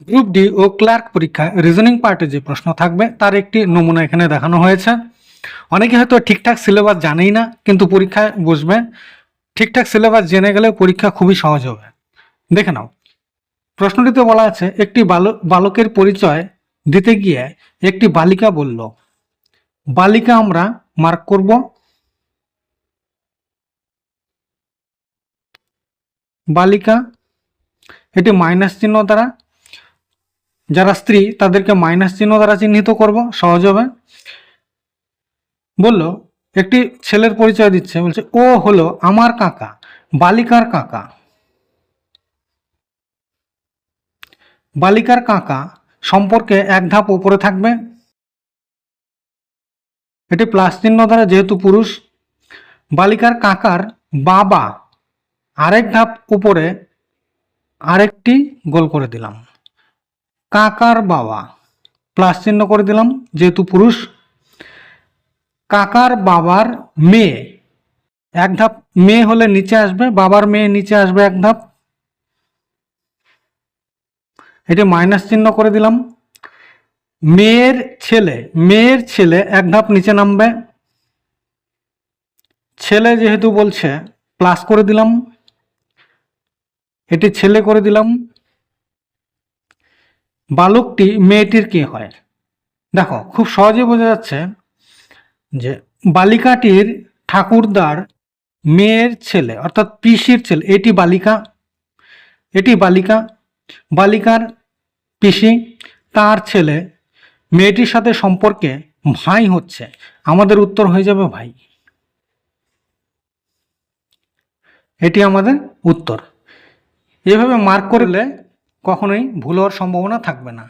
Group D ও clerk পরীক্ষায় reasoning পার্টে যে প্রশ্ন থাকবে তার একটি নমুনা এখানে দেখানো হয়েছে। অনেকে হয়তো ঠিকঠাক সিলেবাস জানেই না, কিন্তু পরীক্ষায় বসবে। ঠিকঠাক সিলেবাস জেনে গেলে পরীক্ষা খুবই সহজ হবে। দেখে নাও, প্রশ্নটিতে বলা আছে একটি বালকের পরিচয় দিতে গিয়ে একটি বালিকা বলল। বালিকা আমরা মার্ক করব। বালিকা এটি মাইনাস চিহ্ন দ্বারা, যারা স্ত্রী তাদেরকে মাইনাস চিহ্ন দ্বারা চিহ্নিত করব, সহজ হবে। বলল একটি ছেলের পরিচয় দিচ্ছে, বলছে ও হলো আমার কাকা, বালিকার কাকা। বালিকার কাকা সম্পর্কে এক ধাপ উপরে থাকবে, এটি প্লাস চিহ্ন দ্বারা যেহেতু পুরুষ। বালিকার কাকার বাবা আরেক ধাপ উপরে আরেকটি গোল করে দিলাম, কাকার বাবা প্লাস চিহ্ন করে দিলাম যেহেতু পুরুষ। কাকার বাবার মেয়ে এক ধাপ, মেয়ে হলে নিচে আসবে, বাবার মেয়ে নিচে আসবে এক ধাপ, এটি মাইনাস চিহ্ন করে দিলাম। মেয়ের ছেলে এক ধাপ নিচে নামবে, ছেলে যেহেতু বলছে প্লাস করে দিলাম, এটি ছেলে করে দিলাম। বালকটি মেয়েটির কে হয়? দেখো খুব সহজে বোঝা যাচ্ছে যে বালিকাটির ঠাকুরদার মেয়ের ছেলে অর্থাৎ পিসির ছেলে, এটি বালিকা, এটি বালিকা। বালিকার পিসি, তার ছেলে মেয়েটির সাথে সম্পর্কে ভাই হচ্ছে, আমাদের উত্তর হয়ে যাবে ভাই। এটি আমাদের উত্তর। এভাবে মার্ক করলে কখনোই ভুল হওয়ার সম্ভাবনা থাকবে না।